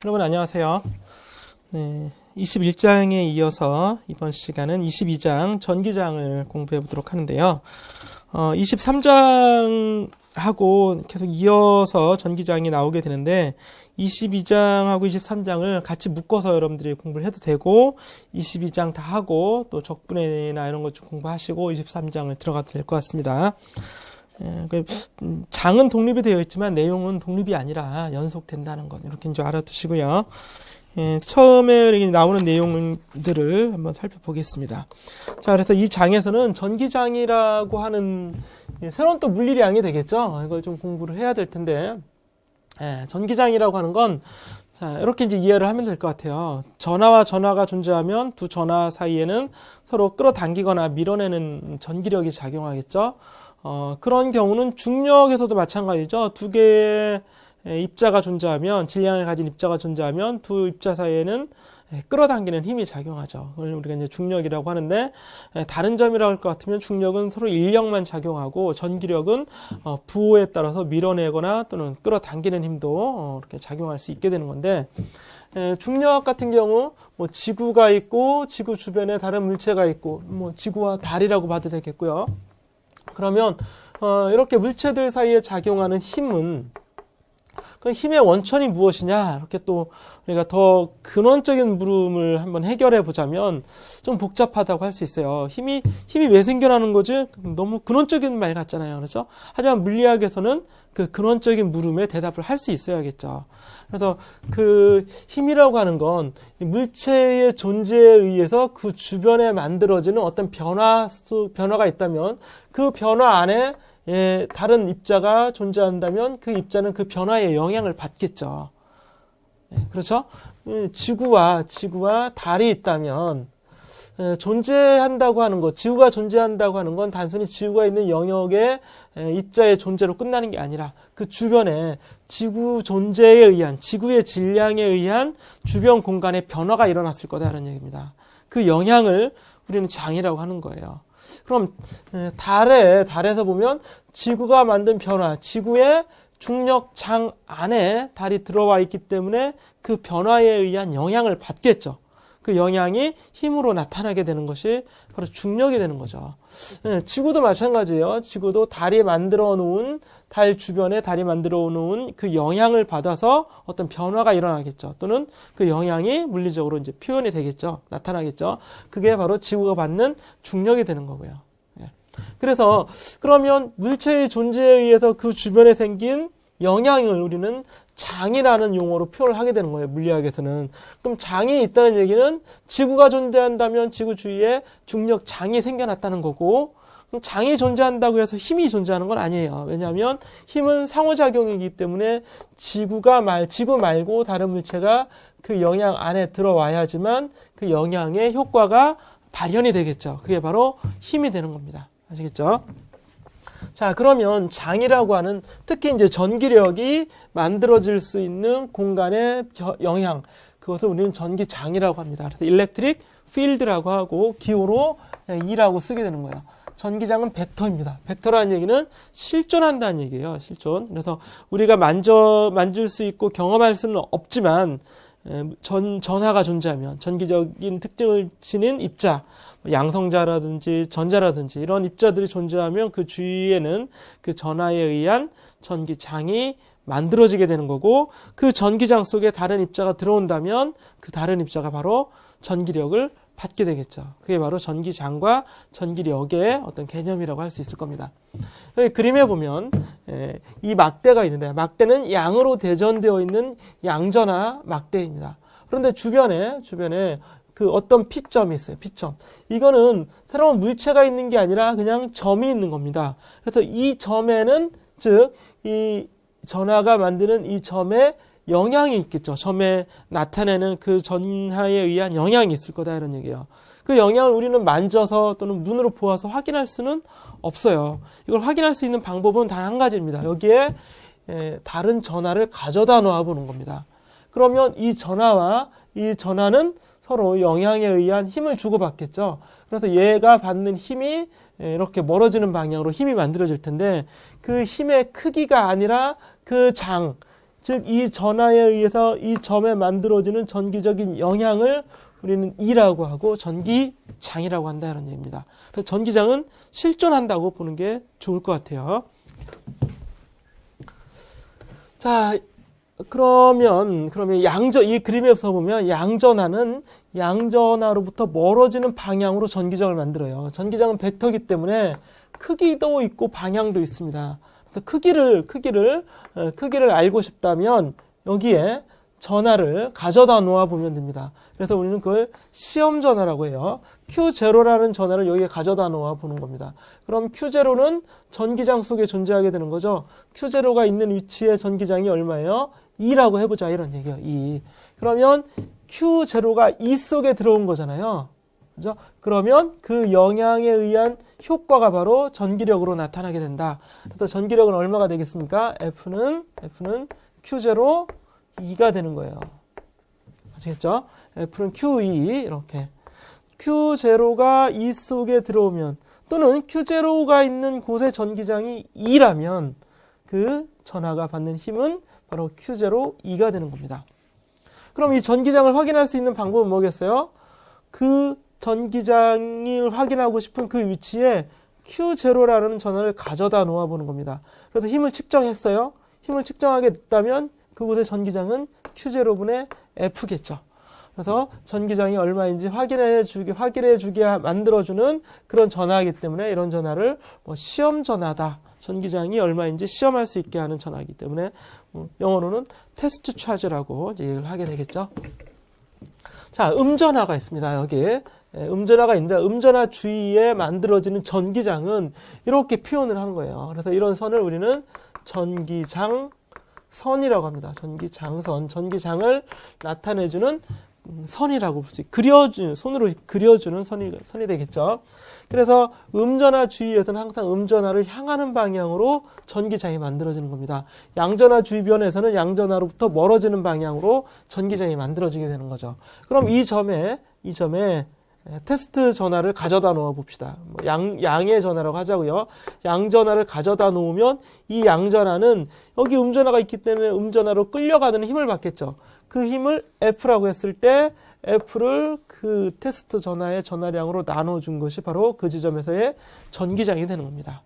여러분 안녕하세요. 네, 21장에 이어서 이번 시간은 22장 전기장을 공부해 보도록 하는데요. 23장하고 계속 이어서 전기장이 나오게 되는데 22장하고 23장을 같이 묶어서 여러분들이 공부를 해도 되고 22장 다 하고 또 적분이나 이런 것 좀 공부하시고 23장을 들어가도 될 것 같습니다. 장은 독립이 되어 있지만 내용은 독립이 아니라 연속된다는 것 이렇게 이제 알아두시고요. 처음에 나오는 내용들을 한번 살펴보겠습니다. 자, 그래서 이 장에서는 전기장이라고 하는 새로운 또 물리량이 되겠죠. 이걸 좀 공부를 해야 될 텐데, 전기장이라고 하는 건 자, 이렇게 이제 이해를 하면 될 것 같아요. 전하와 전하가 존재하면 두 전하 사이에는 서로 끌어당기거나 밀어내는 전기력이 작용하겠죠. 그런 경우는 중력에서도 마찬가지죠. 두 개의 입자가 존재하면, 질량을 가진 입자가 존재하면 두 입자 사이에는 끌어당기는 힘이 작용하죠. 그걸 우리가 이제 중력이라고 하는데, 다른 점이라고 할 것 같으면 중력은 서로 인력만 작용하고 전기력은 부호에 따라서 밀어내거나 또는 끌어당기는 힘도 이렇게 작용할 수 있게 되는 건데, 중력 같은 경우 뭐 지구가 있고 지구 주변에 다른 물체가 있고 뭐 지구와 달이라고 봐도 되겠고요. 그러면 이렇게 물체들 사이에 작용하는 힘은 그 힘의 원천이 무엇이냐 이렇게 또 우리가 더 근원적인 물음을 한번 해결해 보자면 좀 복잡하다고 할 수 있어요. 힘이 왜 생겨나는 거지? 너무 근원적인 말 같잖아요. 그렇죠? 하지만 물리학에서는 그 근원적인 물음에 대답을 할 수 있어야겠죠. 그래서 그 힘이라고 하는 건 물체의 존재에 의해서 그 주변에 만들어지는 어떤 변화가 있다면 그 변화 안에 다른 입자가 존재한다면 그 입자는 그 변화의 영향을 받겠죠. 그렇죠? 지구와 달이 있다면 존재한다고 하는 것, 지구가 존재한다고 하는 건 단순히 지구가 있는 영역의 입자의 존재로 끝나는 게 아니라 그 주변에 지구 존재에 의한, 지구의 질량에 의한 주변 공간의 변화가 일어났을 거다라는 얘기입니다. 그 영향을 우리는 장이라고 하는 거예요. 그럼 달에서 보면 지구가 만든 변화, 지구의 중력장 안에 달이 들어와 있기 때문에 그 변화에 의한 영향을 받겠죠. 그 영향이 힘으로 나타나게 되는 것이 바로 중력이 되는 거죠. 지구도 마찬가지예요. 지구도 달 주변에 달이 만들어 놓은 그 영향을 받아서 어떤 변화가 일어나겠죠. 또는 그 영향이 물리적으로 이제 표현이 되겠죠. 나타나겠죠. 그게 바로 지구가 받는 중력이 되는 거고요. 그래서 그러면 물체의 존재에 의해서 그 주변에 생긴 영향을 우리는 장이라는 용어로 표현을 하게 되는 거예요. 물리학에서는. 그럼 장이 있다는 얘기는 지구가 존재한다면 지구 주위에 중력장이 생겨났다는 거고, 그럼 장이 존재한다고 해서 힘이 존재하는 건 아니에요. 왜냐하면 힘은 상호작용이기 때문에 지구 말고 다른 물체가 그 영향 안에 들어와야지만 그 영향의 효과가 발현이 되겠죠. 그게 바로 힘이 되는 겁니다. 아시겠죠? 자, 그러면 장이라고 하는 특히 이제 전기력이 만들어질 수 있는 공간의 영향, 그것을 우리는 전기장이라고 합니다. 그래서 일렉트릭 필드라고 하고 기호로 E라고 쓰게 되는 거예요. 전기장은 벡터입니다. 벡터라는 얘기는 실존한다는 얘기예요. 실존. 그래서 우리가 만질 수 있고 경험할 수는 없지만 전하가 존재하면 전기적인 특징을 지닌 입자, 양성자라든지 전자라든지 이런 입자들이 존재하면 그 주위에는 그 전하에 의한 전기장이 만들어지게 되는 거고, 그 전기장 속에 다른 입자가 들어온다면 그 다른 입자가 바로 전기력을 받게 되겠죠. 그게 바로 전기장과 전기력의 어떤 개념이라고 할 수 있을 겁니다. 그림에 보면 이 막대가 있는데, 막대는 양으로 대전되어 있는 양전하 막대입니다. 그런데 주변에 그 어떤 P점이 있어요. P점. 이거는 새로운 물체가 있는 게 아니라 그냥 점이 있는 겁니다. 그래서 이 점에는, 즉 이 전하가 만드는 이 점에 영향이 있겠죠. 점에 나타내는 그 전하에 의한 영향이 있을 거다 이런 얘기예요. 그 영향을 우리는 만져서 또는 눈으로 보아서 확인할 수는 없어요. 이걸 확인할 수 있는 방법은 단 한 가지입니다. 여기에 다른 전하를 가져다 놓아 보는 겁니다. 그러면 이 전하와 이 전하는 서로 영향에 의한 힘을 주고받겠죠. 그래서 얘가 받는 힘이 이렇게 멀어지는 방향으로 힘이 만들어질 텐데, 그 힘의 크기가 아니라 그 즉 이 전하에 의해서 이 점에 만들어지는 전기적인 영향을 우리는 E라고 하고 전기장이라고 한다 이런 얘기입니다. 그래서 전기장은 실존한다고 보는 게 좋을 것 같아요. 자, 그러면 이 그림에서 보면 양전하는 양전하로부터 멀어지는 방향으로 전기장을 만들어요. 전기장은 벡터이기 때문에 크기도 있고 방향도 있습니다. 그래서 크기를 알고 싶다면 여기에 전하를 가져다 놓아 보면 됩니다. 그래서 우리는 그걸 시험 전하라고 해요. Q0라는 전하를 여기에 가져다 놓아 보는 겁니다. 그럼 Q0는 전기장 속에 존재하게 되는 거죠. Q0가 있는 위치에 전기장이 얼마예요? 2라고 해보자 이런 얘기예요. 2. 그러면 Q0가 2 속에 들어온 거잖아요. 그죠? 그러면 그 영향에 의한 효과가 바로 전기력으로 나타나게 된다. 그래서 전기력은 얼마가 되겠습니까? F는 Q0 2가 되는 거예요. 아시겠죠? F는 Q2 이렇게. Q0가 2 속에 들어오면 또는 Q0가 있는 곳에 전기장이 2라면 그 전하가 받는 힘은 바로 Q0 2가 되는 겁니다. 그럼 이 전기장을 확인할 수 있는 방법은 뭐겠어요? 그 전기장을 확인하고 싶은 그 위치에 Q0라는 전하를 가져다 놓아 보는 겁니다. 그래서 힘을 측정했어요. 힘을 측정하게 됐다면 그곳의 전기장은 Q0분의 F겠죠. 그래서 전기장이 얼마인지 확인해 주게 만들어주는 그런 전하이기 때문에 이런 전하를 시험 전하다. 전기장이 얼마인지 시험할 수 있게 하는 전하이기 때문에 영어로는 테스트 차지라고 얘기를 하게 되겠죠. 자, 음전하가 있습니다. 여기 음전하가 있는데 음전하 주위에 만들어지는 전기장은 이렇게 표현을 하는 거예요. 그래서 이런 선을 우리는 전기장선이라고 합니다. 전기장선, 전기장을 나타내주는 선이라고 볼 수 있어요. 손으로 그려주는 선이 되겠죠. 그래서 음전하 주위에서는 항상 음전하를 향하는 방향으로 전기장이 만들어지는 겁니다. 양전하 주위변에서는 양전하로부터 멀어지는 방향으로 전기장이 만들어지게 되는 거죠. 그럼 이 점에 테스트 전하를 가져다 놓아 봅시다. 양의 전하라고 하자고요. 양전하를 가져다 놓으면 이 양전하는 여기 음전하가 있기 때문에 음전하로 끌려가는 힘을 받겠죠. 그 힘을 F라고 했을 때 F를 그 테스트 전하의 전하량으로 나눠준 것이 바로 그 지점에서의 전기장이 되는 겁니다.